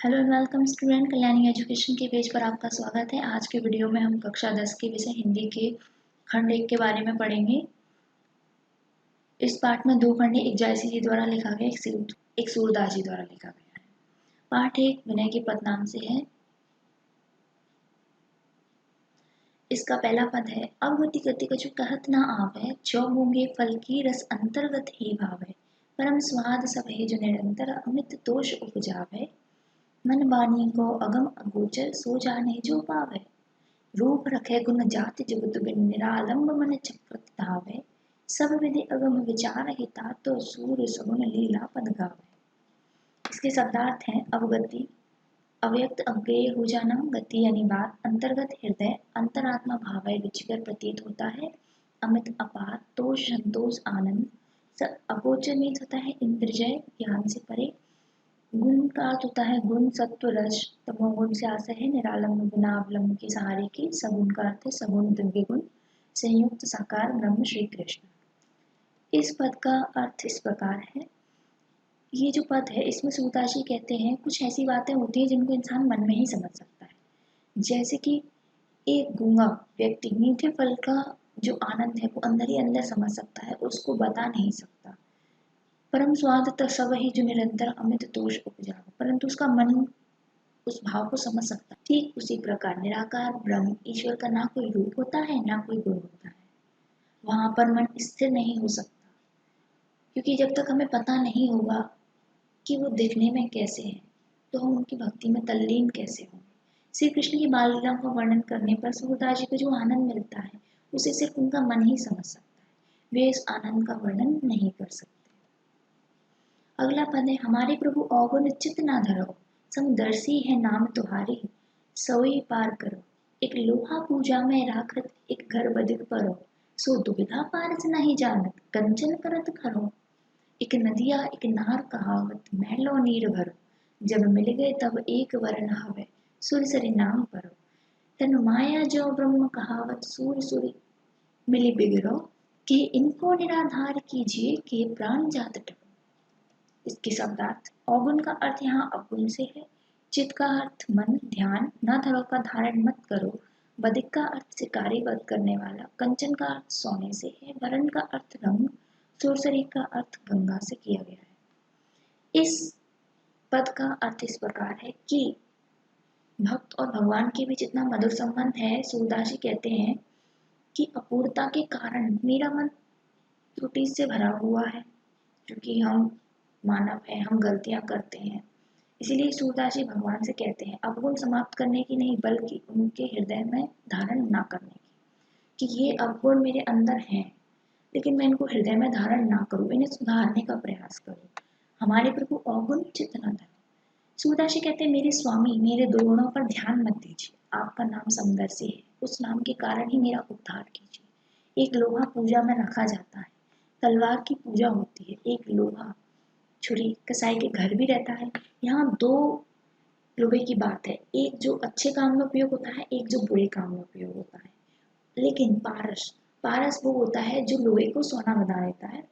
Hello and welcome student, Kalyani education के page पर आपका स्वागत है। आज के वीडियो में हम कक्षा 10 के विषय हिंदी के खंड 1 के बारे में पढ़ेंगे। इस पाठ में दो खंड एक जायसी जी द्वारा लिखा गया, एक सूरदास जी द्वारा लिखा गया है। पाठ 1 विनय के पद नाम से है। इसका पहला पद है, अवगति गति कछु कहत न आवे, जो मूंगे फल की रस अंतर्गत ही भावे, परम स्वाद सब है जो निरंतर अमित दोष उपजावे, मन वाणी को अगम अगोचर सो जाने जो पावे, रूप रखे गुण जाति जुगत बिन निरालंब मन चक्रत धावे, सब विधि अगम विचार हिता तो सूर्य सगुन लीला पद गावे। इसके शब्दार्थ हैं अवगति, अव्यक्त अज्ञेय हो जाना, गति यानी बात, अंतर्गत हृदय, अंतरात्मा भावय रुचिकर प्रतीत होता है, अमित अपार, तोष संतोष आनंद, अगोचर मीन्स होता है इंद्रिय ज्ञान से परे, गुण का अर्थ होता है गुण सत्व रज, तमोगुण से आशय है, निरालंब बिना अवलंब के सहारे की, सगुण का अर्थ है सगुण दिव्य गुण, संयुक्त साकार ब्रह्म श्री कृष्ण। इस पद का अर्थ इस प्रकार है। ये जो पद है इसमें सूरदास जी कहते हैं कुछ ऐसी बातें होती हैं जिनको इंसान मन में ही समझ सकता है। जैसे कि एक गूंगा व्यक्ति मीठे फल का जो आनंद है वो अंदर ही अंदर समझ सकता है, उसको बता नहीं सकता। परम स्वाद तक सब ही जो निरंतर अमित दोष उपजावे, परंतु उसका मन उस भाव को समझ सकता है। ठीक उसी प्रकार निराकार ब्रह्म ईश्वर का ना कोई रूप होता है ना कोई गुण होता है, वहां पर मन स्थिर नहीं हो सकता, क्योंकि जब तक हमें पता नहीं होगा कि वो दिखने में कैसे है तो हम उनकी भक्ति में तल्लीन कैसे होंगे। श्री कृष्ण की बाल लीला का वर्णन करने पर सूरदास जी को जो आनंद मिलता है उसे सिर्फ उनका मन ही समझ सकता है, वे इस आनंद का वर्णन नहीं कर सकते। अगला पद है, हमारे प्रभु अवगुण चित्त ना धरो, समदर्शी है नाम तुम्हारी, सोई पार करो, एक लोहा पूजा में राखत एक घर बदिक परो, सो दुविधा पारस नहीं जानत कंचन करत खरो, एक नदिया एक नार कहावत महलो नीर भरो, जब मिल गए तब एक वरण हवे, सुर सरि नाम परो, तन माया जो ब्रह्म कहावत सूर सुर मिली बिगड़ो, कि इनको निराधार कीजिए के प्राण जात टको। इसके शब्दार्थ, अवगुण का अर्थ यहाँ अवगुण से है, चित्त का अर्थ मन ध्यान, न धरो का धारण मत करो, बदिक का अर्थ शिकारी वध करने वाला, कंचन का अर्थ सोने से है, वरण का अर्थ रंग, सुरसरी का अर्थ गंगा से किया गया है। इस पद का अर्थ इस प्रकार है कि भक्त और भगवान के बीच इतना मधुर संबंध है। सूरदास जी कहते हैं कि अपूर्णता के कारण मेरा मन त्रुटि से भरा हुआ है, क्योंकि हम मानव है, हम गलतियां करते हैं, इसीलिए सूरदास जी भगवान से कहते हैं अवगुण समाप्त करने की नहीं बल्कि उनके हृदय में धारण ना करने की, कि ये अवगुण मेरे अंदर हैं लेकिन मैं इनको हृदय में धारण ना करूं, इन्हें सुधारने का प्रयास करूं। हमारे प्रभु अवगुण चित्त न धरो। सूरदास जी कहते हैं मेरे स्वामी मेरे दोनों पर ध्यान मत दीजिए, आपका नाम समदर्शी है, उस नाम के कारण ही मेरा उद्धार कीजिए। एक लोहा पूजा में रखा जाता है, तलवार की पूजा होती है, एक लोहा छुरी कसाई के घर भी रहता है। यहाँ दो लोहे की बात है, एक जो अच्छे काम में उपयोग होता है, एक जो बुरे काम में उपयोग होता है। लेकिन पारस पारस वो होता है जो लोहे को सोना बना देता है,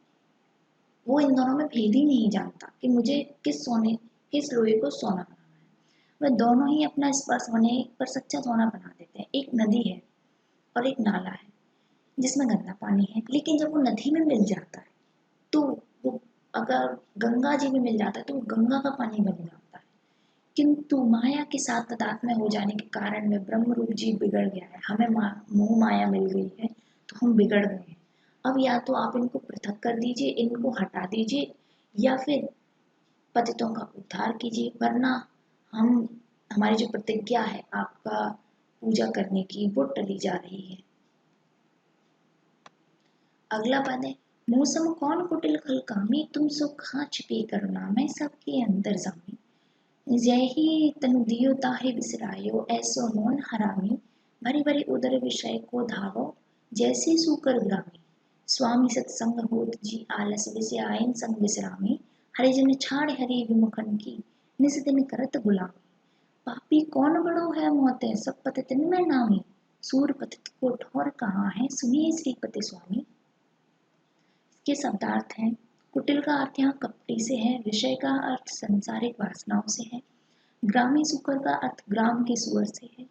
वो इन दोनों में भेद ही नहीं जानता कि मुझे किस लोहे को सोना बनाना है। वह दोनों ही अपना स्पर्श होने पर सच्चा सोना बना देते हैं। एक नदी है और एक नाला है जिसमें गंदा पानी है, लेकिन जब वो नदी में मिल जाता है तो वो, अगर गंगा जी में मिल जाता है तो वो गंगा का पानी बन जाता है। किंतु माया के साथ तादात्म्य हो जाने के कारण में ब्रह्म रूप जीव बिगड़ गया है, हमें मोह माया मिल गई है तो हम बिगड़ गए हैं। अब या तो आप इनको पृथक कर दीजिए, इनको हटा दीजिए, या फिर पतितों का उद्धार कीजिए, वरना हमारी जो प्रतिज्ञा है आपका पूजा करने की वो टली जा रही है। अगला पद है, मौसम कौन कुटिल खल कामी, तुम सो कहाँ छिपे करुणा में सबके अंदर जामी, जय तनु दियो ताहे बिसरायो, ऐसो मौन हरामी, भरी भरी उदर विषय को धावो, जैसे सूकर ग्रामी, स्वामी सत्संग होत जी आलस विषय आयन संग विश्रामी, हरिजन छाड़ हरि विमुखन की, निस दिन करत गुलामी, पापी कौन बड़ो है मोते सब पतितन में नामी, सूर पतित को ठौर कहाँ है सुनिए श्रीपति स्वामी। के शब्दार्थ हैं, कुटिल का अर्थ यहाँ कपटी से है, विषय का अर्थ संसारिक वासनाओं से है, ग्रामी सुकर का अर्थ ग्राम के सुअर से है।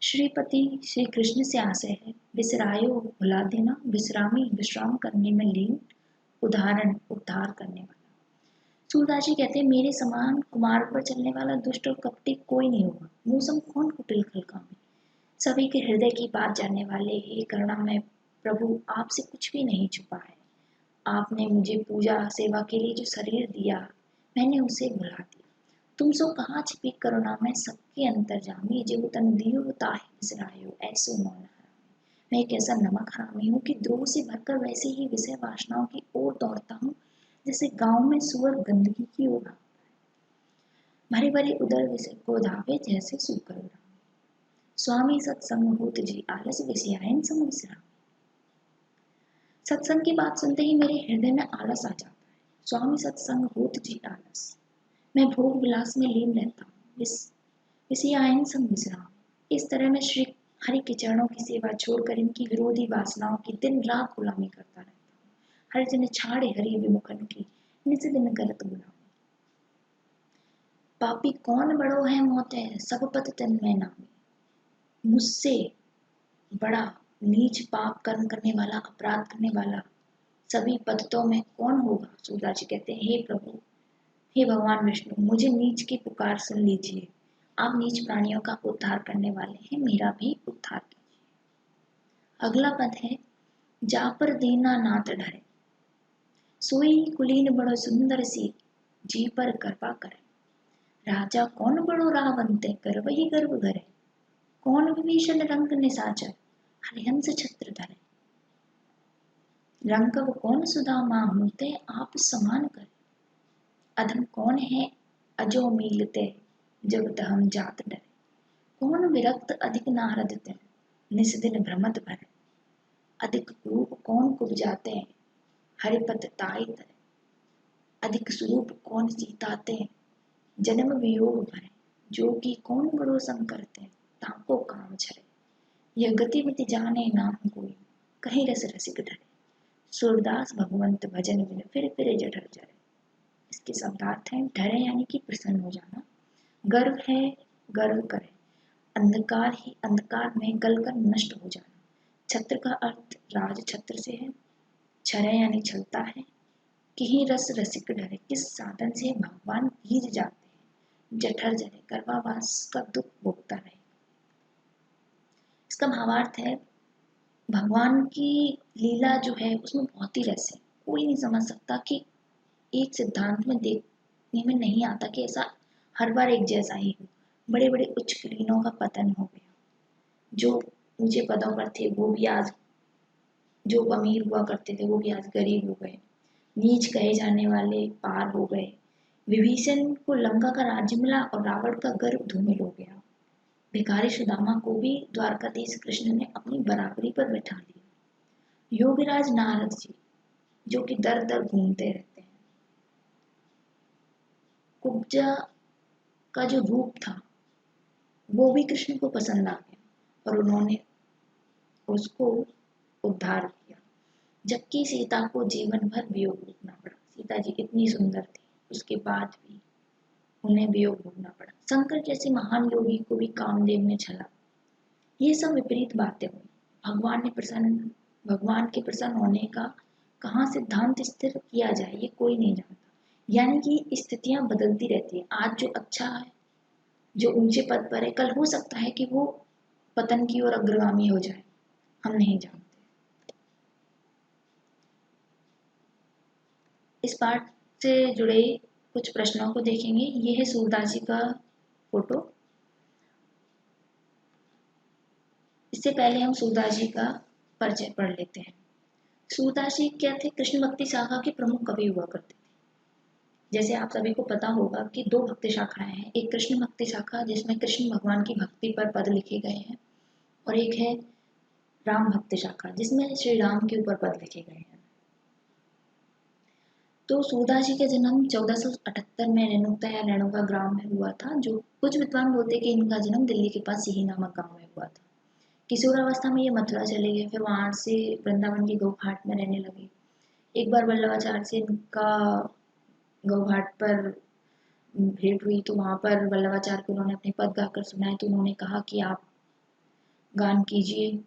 श्रीपति श्री कृष्ण से आशय है। विसरायो भुला देना, विश्रामी विश्राम करने में लीन, उदाहरण उद्धार करने वाला। सूरदास जी कहते हैं मेरे समान कुमार पर चलने वाला दुष्ट और कपटी कोई नहीं होगा। मूसम कौन कुटिल खलकामी, सभी के हृदय की बात जानने वाले, हे करुणामय प्रभु आपसे कुछ भी नहीं छुपा है। आपने मुझे पूजा सेवा के लिए जो शरीर दिया मैंने उसे भुला दिया। तुम सो कहाँ छिपी करुणा में सबके अंतर्जामी, जो तन दियो ताहि बिसरायो ऐसो मौन हरामी। मैं एक ऐसा नमक हरामी हूँ कि द्रोह से भरकर वैसे ही विषय वासनाओं की ओर दौड़ता हूँ जैसे गांव में सुअर गंदगी की ओर भागता है। भरे भरे उदर विषय को धावे जैसे सूकर उड़ा। स्वामी सत्संग होत जी आलस विषयायन संग विश्राम। सत्संग की बात सुनते ही मेरे हृदय में आलस आ जाता है। स्वामी सत्संग होत जी आलस, मैं भोग विलास में लीन रहता हूँ, विषयायन संग विश्राम। इस तरह मैं श्री हरि के चरणों की सेवा छोड़कर इनकी विरोधी वासनाओं की दिन रात गुलामी करता रहता हूँ। हर जन छाड़े हरि विमुखन की, निज दिन करत गुलामी। पापी कौन बड़ो है मोते, सब पद तन में नामी। मुझसे बड़ा नीच पाप कर्म करने वाला, अपराध करने वाला सभी पतितों में कौन होगा। सूरदास जी कहते हैं हे प्रभु, हे भगवान विष्णु, मुझे नीच की पुकार सुन लीजिए। आप नीच प्राणियों का उद्धार करने वाले हैं, मेरा भी उद्धार कीजिए। अगला पद है जा पर दीना नाथ ढरे, सोई कुलीन बड़ो सुंदर सी, जी पर कृपा करे। राजा कौन बड़ो रावंते, गर्व ही गर्व करे। कौन विभीषण रंग निसाचर, हरिहंस छत्र धरे। रंकव कौन सुदामा होते, आप समान करे। अधम कौन है अजो मीलते, जब दहम जात डरे। कौन विरक्त अधिक नारद ते, निस दिन भ्रमत भरे। अधिक रूप कौन कुब जाते, हरिपत ताई तरे। अधिक स्वरूप कौन सीताते, जन्म वियोग भरे। जोगी कौन बड़ो संग करते, ताको काम छरे। यह गति मिति जाने नाम कोई, कहीं रस रसिक ढरे। सूरदास भगवंत भजन बिन फिर जठर जरे। इसके शब्दार्थ हैं ढरे यानी कि प्रसन्न हो जाना, गर्व है गर्व करे, अंधकार ही अंधकार में गलकर नष्ट हो जाना। छत्र का अर्थ राज छत्र से है। छरे यानी छलता है। कहीं रस रसिक डरे, किस साधन से भगवान गीज जाते हैं। जठर जरे गर्भावास का दुख भोगता रहे। इसका भावार्थ है भगवान की लीला जो है उसमें बहुत ही रस है। कोई नहीं समझ सकता कि एक सिद्धांत में देखने में नहीं आता कि ऐसा हर बार एक जैसा ही हो। बड़े बड़े उच्च कुलीनों का पतन हो गया, जो ऊंचे पदों पर थे वो भी आज, जो अमीर हुआ करते थे वो भी आज गरीब हो गए। नीच कहे जाने वाले पार हो गए। विभीषण को लंका का राज्य मिला और रावण का गर्व धूमिल हो गया। भिखारी सुदामा को भी द्वारकाधीश कृष्ण ने अपनी बराबरी पर बैठा लिया। योगीराज नारद जी जो कि दर दर घूमते रहते हैं। कुब्जा का जो रूप था वो भी कृष्ण को पसंद आ गया और उन्होंने उसको उद्धार किया। जबकि सीता को जीवन भर वियोग भोगना पड़ा। सीता जी इतनी सुंदर थी, उसके बाद भी उन्हें वियोग भोगना पड़ा। शंकर जैसे महान योगी को भी कामदेव ने छला। ये सब विपरीत बातें हुई। भगवान के प्रसन्न होने का कहाँ सिद्धांत स्थिर किया जाए ये कोई नहीं जानता। यानी कि स्थितियां बदलती रहती है। आज जो अच्छा है, जो ऊंचे पद पर है, कल हो सकता है कि वो पतन की ओर अग्रगामी हो जाए, हम नहीं जानते। इस पाठ से जुड़े कुछ प्रश्नों को देखेंगे। ये है सूरदास जी का फोटो। इससे पहले हम सूरदास जी का परिचय पढ़ लेते हैं। सूरदास जी क्या थे? कृष्ण भक्ति शाखा के प्रमुख कवि हुआ करते थे। जैसे आप सभी को पता होगा कि दो भक्ति शाखाएं हैं। एक कृष्ण भक्ति शाखा जिसमें कृष्ण भगवान की भक्ति पर पद लिखे गए हैं, और एक है राम भक्ति शाखा जिसमें श्री राम के ऊपर पद लिखे गए हैं। तो सूरदास जी का जन्म 1478 में रेणुका या रेणुका ग्राम में हुआ था। जो कुछ विद्वान बोलते कि इनका जन्म दिल्ली के पास सिही नामक गांव में हुआ था। किशोरावस्था में ये मथुरा चले गए, फिर वहां से वृंदावन की गौघाट में रहने लगे। एक बार वल्लभाचार्य से इनका गौघाट पर भेंट हुई तो वहाँ पर वल्लभाचार्य को उन्होंने अपने पद गाकर सुनाए, तो उन्होंने कहा कि आप गान कीजिए।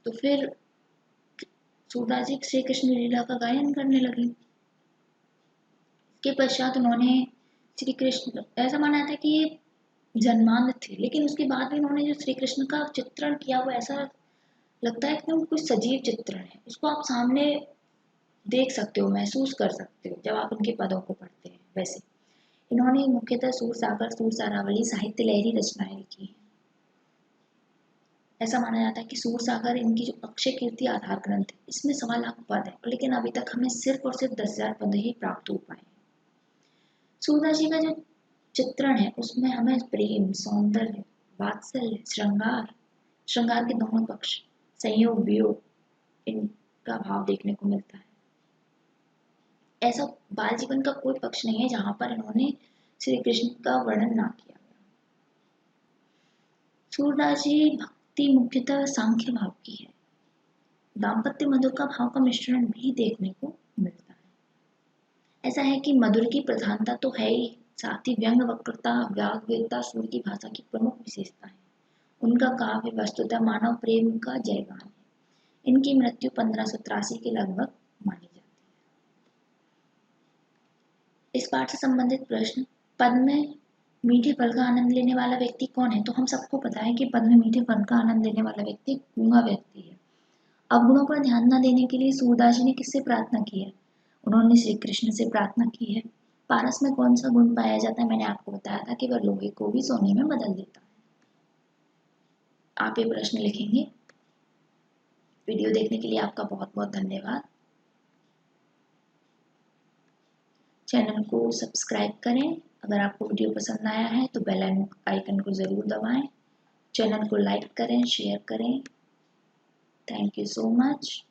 तो फिर सूरदास जी श्री कृष्ण लीला का गायन करने लगे। इसके पश्चात उन्होंने श्री कृष्ण, ऐसा माना था कि ये जन्मांध थे, लेकिन उसके बाद भी उन्होंने जो श्री कृष्ण का चित्रण किया वो ऐसा लगता है कि वो कोई सजीव चित्रण है। उसको आप सामने देख सकते हो, महसूस कर सकते हो जब आप उनके पदों को पढ़ते हैं। वैसे इन्होंने मुख्यतः सूर सागर, सूर सारावली, साहित्य लहरी रचनाएं लिखी हैं। ऐसा माना जाता है कि सूर सागर इनकी जो अक्षय कीर्ति आधार ग्रंथ है, इसमें 1.25 लाख पद है, लेकिन अभी तक हमें सिर्फ और सिर्फ 10,000 पद ही प्राप्त हो पाए। सूरदास जी का जो चित्रण है उसमें हमें प्रेम, सौंदर्य, वात्सल्य, श्रृंगार, श्रृंगार के दोनों पक्ष, संयोग, वियोग, इनका भाव देखने को मिलता है। ऐसा बाल जीवन का कोई पक्ष नहीं है जहां पर इन्होंने श्री कृष्ण का वर्णन ना किया गया। सूरदास जी भक्ति मुख्यतः सांख्य भाव की है। दाम्पत्य मधुर का भाव का मिश्रण भी देखने को मिलता है। ऐसा है कि मधुर की प्रधानता तो है ही, साथ ही व्यंग, वक्रता, व्याग्यता सूर की भाषा की प्रमुख विशेषता है। उनका काव्य वस्तुतः मानव प्रेम का जयगान है। इनकी मृत्यु 1583 के लगभग मानी जाती है। इस पाठ से संबंधित प्रश्न, पद में मीठे फल का आनंद लेने वाला व्यक्ति कौन है? तो हम सबको पता है कि पद में मीठे फल का आनंद लेने वाला व्यक्ति गूंगा व्यक्ति है। अवगुणों पर ध्यान न देने के लिए सूरदास जी ने किससे प्रार्थना की है? उन्होंने श्री कृष्ण से प्रार्थना की है। पारस में कौन सा गुण पाया जाता है? मैंने आपको बताया था कि वह लोहे को भी सोने में बदल देता है। आप ये प्रश्न लिखेंगे। वीडियो देखने के लिए आपका बहुत बहुत धन्यवाद। चैनल को सब्सक्राइब करें। अगर आपको वीडियो पसंद आया है तो बेल आइकन को ज़रूर दबाएं। चैनल को लाइक करें, शेयर करें। Thank you so much.